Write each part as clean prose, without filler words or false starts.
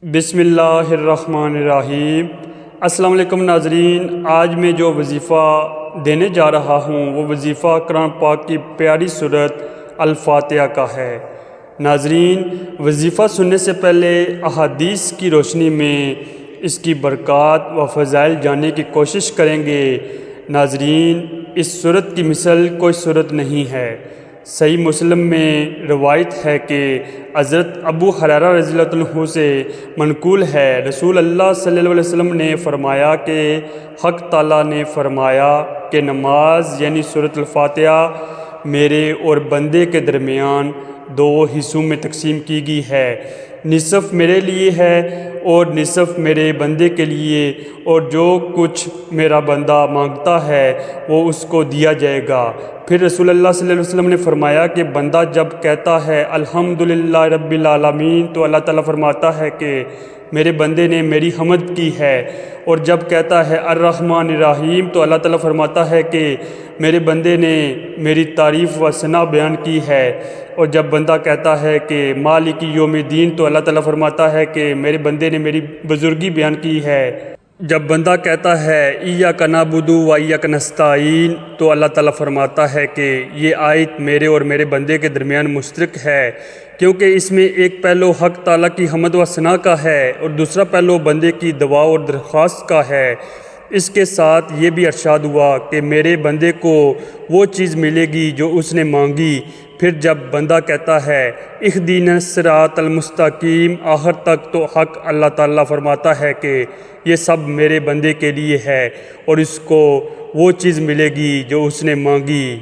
بسم اللہ الرحمن الرحیم۔ السلام علیکم ناظرین، آج میں جو وظیفہ دینے جا رہا ہوں وہ وظیفہ قرآن پاک کی پیاری سورت الفاتحہ کا ہے۔ ناظرین، وظیفہ سننے سے پہلے احادیث کی روشنی میں اس کی برکات و فضائل جاننے کی کوشش کریں گے۔ ناظرین، اس سورت کی مثل کوئی سورت نہیں ہے۔ صحیح مسلم میں روایت ہے کہ حضرت ابو ہریرہ رضی اللہ عنہ سے منقول ہے، رسول اللہ صلی اللہ علیہ وسلم نے فرمایا کہ حق تعالیٰ نے فرمایا کہ نماز یعنی سورۃ الفاتحہ میرے اور بندے کے درمیان دو حصوں میں تقسیم کی گئی ہے، نصف میرے لیے ہے اور نصف میرے بندے کے لیے، اور جو کچھ میرا بندہ مانگتا ہے وہ اس کو دیا جائے گا۔ پھر رسول اللہ صلی اللہ علیہ وسلم نے فرمایا کہ بندہ جب کہتا ہے الحمدللہ رب العالمین تو اللہ تعالیٰ فرماتا ہے کہ میرے بندے نے میری حمد کی ہے، اور جب کہتا ہے الرحمن الرحیم تو اللہ تعالیٰ فرماتا ہے کہ میرے بندے نے میری تعریف و ثنا بیان کی ہے، اور جب بندہ کہتا ہے کہ مالک یوم الدین تو اللہ تعالیٰ فرماتا ہے کہ میرے بندے نے میری بزرگی بیان کی ہے۔ جب بندہ کہتا ہے ایاک نعبد و ایاک نستعین تو اللہ تعالیٰ فرماتا ہے کہ یہ آیت میرے اور میرے بندے کے درمیان مشترک ہے، کیونکہ اس میں ایک پہلو حق تعالیٰ کی حمد و ثنا کا ہے اور دوسرا پہلو بندے کی دعا اور درخواست کا ہے۔ اس کے ساتھ یہ بھی ارشاد ہوا کہ میرے بندے کو وہ چیز ملے گی جو اس نے مانگی۔ پھر جب بندہ کہتا ہے اہدنا الصراط المستقیم آخر تک تو حق اللہ تعالیٰ فرماتا ہے کہ یہ سب میرے بندے کے لیے ہے اور اس کو وہ چیز ملے گی جو اس نے مانگی۔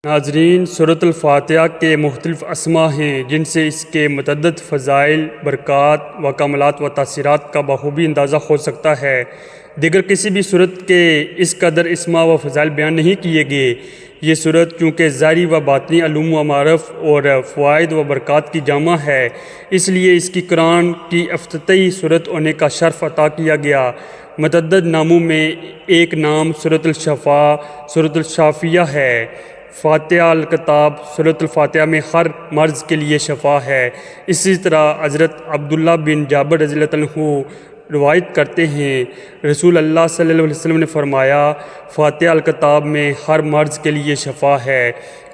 ناظرین، سورۃ الفاتحہ کے مختلف اسما ہیں جن سے اس کے متعدد فضائل، برکات و کمالات و تاثیرات کا بخوبی اندازہ ہو سکتا ہے۔ دیگر کسی بھی سورت کے اس قدر اسما و فضائل بیان نہیں کیے گئے۔ یہ سورت چونکہ ظاہری و باطنی علوم و معارف اور فوائد و برکات کی جامع ہے، اس لیے اس کی قرآن کی افتتاحی سورت ہونے کا شرف عطا کیا گیا۔ متعدد ناموں میں ایک نام سورۃ الشفاء، سورۃ الشافیہ ہے۔ فاتحہ الکتاب، سورۃ الفاتحہ میں ہر مرض کے لیے شفا ہے۔ اسی طرح حضرت عبداللہ بن جابر رضی اللہ عنہ روایت کرتے ہیں، رسول اللہ صلی اللہ علیہ وسلم نے فرمایا فاتحہ الکتاب میں ہر مرض کے لیے شفا ہے۔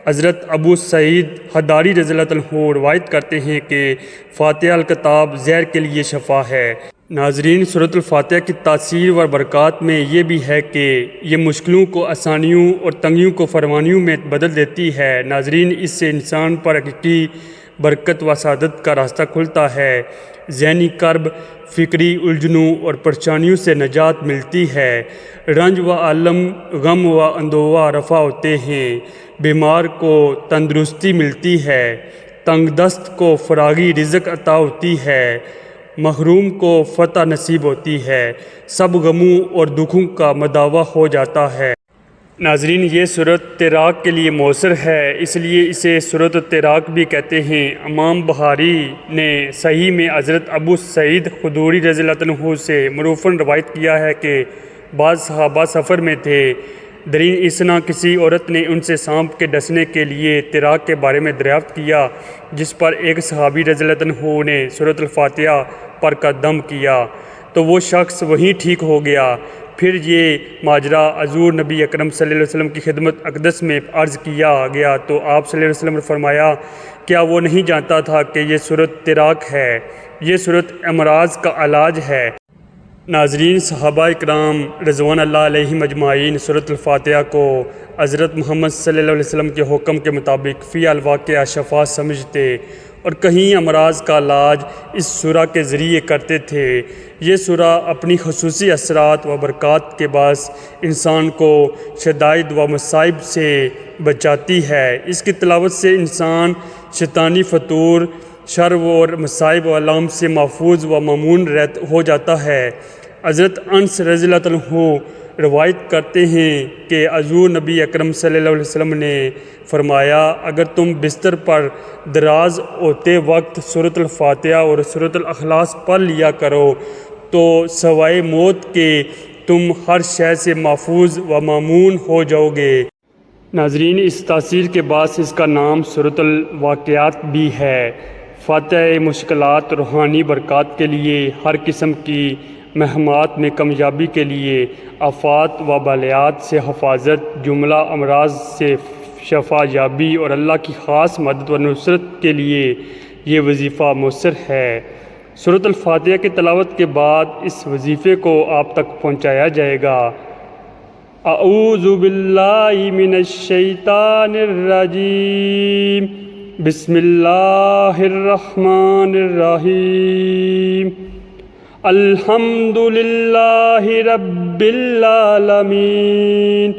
حضرت ابو سعید خدری رضی اللہ عنہ روایت کرتے ہیں کہ فاتحہ الکتاب زہر کے لیے شفا ہے۔ ناظرین، سورۃ الفاتحہ کی تاثیر و برکات میں یہ بھی ہے کہ یہ مشکلوں کو آسانیوں اور تنگیوں کو فرمانیوں میں بدل دیتی ہے۔ ناظرین، اس سے انسان پر حقیقی برکت و سعادت کا راستہ کھلتا ہے، ذہنی کرب، فکری الجھنوں اور پریشانیوں سے نجات ملتی ہے، رنج و عالم، غم و اندوہ رفع ہوتے ہیں، بیمار کو تندرستی ملتی ہے، تنگ دست کو فراغی رزق عطا ہوتی ہے، محروم کو فتح نصیب ہوتی ہے، سب غموں اور دکھوں کا مداوع ہو جاتا ہے۔ ناظرین، یہ سورت تراق کے لیے موثر ہے، اس لیے اسے سورۃ التراق بھی کہتے ہیں۔ امام بخاری نے صحیح میں حضرت ابو سعید خدری رضی اللہ عنہ سے موروثاً روایت کیا ہے کہ بعض صحابہ سفر میں تھے، درین اثنا کسی عورت نے ان سے سانپ کے ڈسنے کے لیے تراق کے بارے میں دریافت کیا، جس پر ایک صحابی رضی اللہ عنہ نے سورۃ الفاتحہ پر کا دم کیا تو وہ شخص وہیں ٹھیک ہو گیا۔ پھر یہ ماجرا حضور نبی اکرم صلی اللہ علیہ وسلم کی خدمت اقدس میں عرض کیا گیا تو آپ صلی اللہ علیہ وسلم نے فرمایا کیا وہ نہیں جانتا تھا کہ یہ سورۃ تراق ہے؟ یہ سورۃ امراض کا علاج ہے۔ ناظرین، صحابہ اکرام رضوان اللہ علیہم اجمعین سورۃ الفاتحہ کو حضرت محمد صلی اللہ علیہ وسلم کے حکم کے مطابق فی الواقع شفا سمجھتے اور کہیں امراض کا علاج اس سورہ کے ذریعے کرتے تھے۔ یہ سورہ اپنی خصوصی اثرات و برکات کے باعث انسان کو شدائد و مصائب سے بچاتی ہے۔ اس کی تلاوت سے انسان شیطانی فطور، شر اور مصائب و علام سے محفوظ و مامون ہو جاتا ہے۔ حضرت انس رضی اللہ عنہ روایت کرتے ہیں کہ حضور نبی اکرم صلی اللہ علیہ وسلم نے فرمایا اگر تم بستر پر دراز ہوتے وقت سورۃ الفاتحہ اور سورۃ الاخلاص پڑھ لیا کرو تو سوائے موت کے تم ہر شے سے محفوظ و مامون ہو جاؤ گے۔ ناظرین، اس تاثیر کے بعد اس کا نام سورۃ الواقعات بھی ہے۔ فاتح مشکلات روحانی برکات کے لیے، ہر قسم کی مہمات میں کامیابی کے لیے، آفات و بلیات سے حفاظت، جملہ امراض سے شفا یابی اور اللہ کی خاص مدد و نصرت کے لیے یہ وظیفہ مؤثر ہے۔ سورۃ الفاتحہ کی تلاوت کے بعد اس وظیفے کو آپ تک پہنچایا جائے گا۔ اعوذ باللہ من الشیطان الرجیم، بسم اللہ الرحمن الرحیم، الحمد للہ رب العالمین،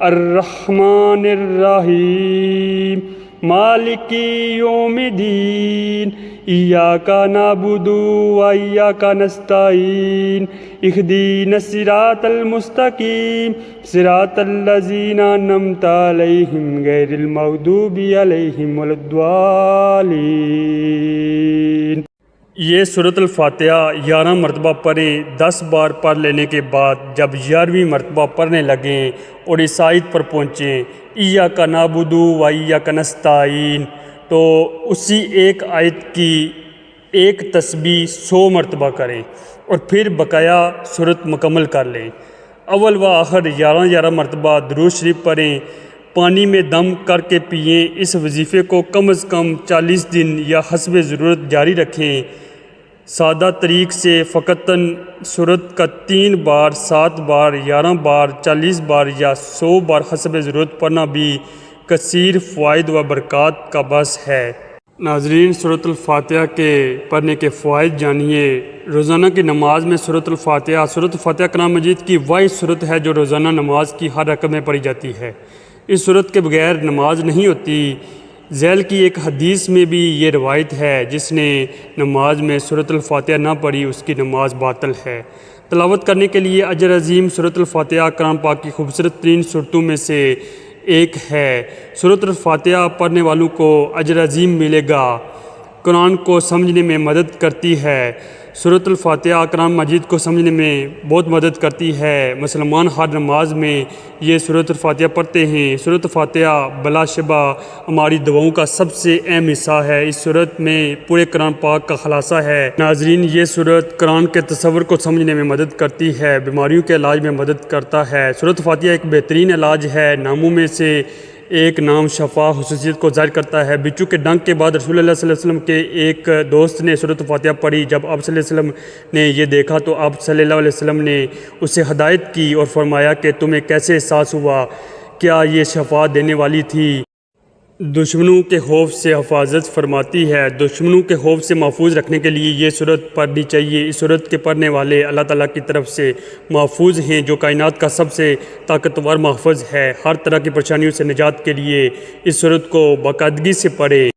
الرحمن الرحیم، مالک یوم الدین، ایاک نعبد و ایاک نستعین، اہدنا الصراط المستقیم، صراط الذین انعمت علیہم غیر المغضوب علیہم ولا الضالین۔ یہ سورۃ الفاتحہ 11 مرتبہ پڑھیں۔ 10 بار پڑھ لینے کے بعد جب 11ویں مرتبہ پڑھنے لگیں اور اس آیت پر پہنچیں ایاک نعبد و ایاک نستعین، تو اسی ایک آیت کی ایک تسبیح 100 مرتبہ کریں اور پھر بقایا سورت مکمل کر لیں۔ اول و آخر 11 مرتبہ درود شریف پڑھیں، پانی میں دم کر کے پئیں۔ اس وظیفے کو کم از کم 40 دن یا حسب ضرورت جاری رکھیں۔ سادہ طریق سے فقطاً سورت کا 3 بار، 7 بار، 11 بار، 40 بار یا 100 بار حسب ضرورت پڑھنا بھی کثیر فوائد و برکات کا باعث ہے۔ ناظرین، سورۃ الفاتحہ کے پڑھنے کے فوائد جانیے۔ روزانہ کی نماز میں سورۃ الفاتحہ کلام مجید کی واحد سورت ہے جو روزانہ نماز کی ہر رکعت میں پڑھی جاتی ہے۔ اس سورت کے بغیر نماز نہیں ہوتی۔ ذیل کی ایک حدیث میں بھی یہ روایت ہے، جس نے نماز میں سورۃ الفاتحہ نہ پڑھی اس کی نماز باطل ہے۔ تلاوت کرنے کے لیے اجر عظیم سورۃ الفاتحہ قرآن پاک کی خوبصورت ترین سورتوں میں سے ایک ہے۔ سورۃ الفاتحہ پڑھنے والوں کو اجر عظیم ملے گا۔ قرآن کو سمجھنے میں مدد کرتی ہے۔ سورۃ الفاتحہ قرآن مجید کو سمجھنے میں بہت مدد کرتی ہے۔ مسلمان ہر نماز میں یہ سورۃ الفاتحہ پڑھتے ہیں۔ سورۃ الفاتحہ بلا شبہ ہماری دعاؤں کا سب سے اہم حصہ ہے۔ اس سورت میں پورے قرآن پاک کا خلاصہ ہے۔ ناظرین، یہ سورت قرآن کے تصور کو سمجھنے میں مدد کرتی ہے، بیماریوں کے علاج میں مدد کرتا ہے۔ سورۃ الفاتحہ ایک بہترین علاج ہے۔ ناموں میں سے ایک نام شفا خصوصیت کو ظاہر کرتا ہے۔ بچھو کے ڈنک کے بعد رسول اللہ صلی اللہ علیہ وسلم کے ایک دوست نے سورۃ الفاتحہ پڑھی۔ جب آپ صلی اللہ علیہ وسلم نے یہ دیکھا تو آپ صلی اللہ علیہ وسلم نے اسے ہدایت کی اور فرمایا کہ تمہیں کیسے احساس ہوا؟ کیا یہ شفا دینے والی تھی؟ دشمنوں کے خوف سے حفاظت فرماتی ہے۔ دشمنوں کے خوف سے محفوظ رکھنے کے لیے یہ سورت پڑھنی چاہیے۔ اس سورت کے پڑھنے والے اللہ تعالیٰ کی طرف سے محفوظ ہیں، جو کائنات کا سب سے طاقتور محفظ ہے۔ ہر طرح کی پریشانیوں سے نجات کے لیے اس سورت کو باقاعدگی سے پڑھیں۔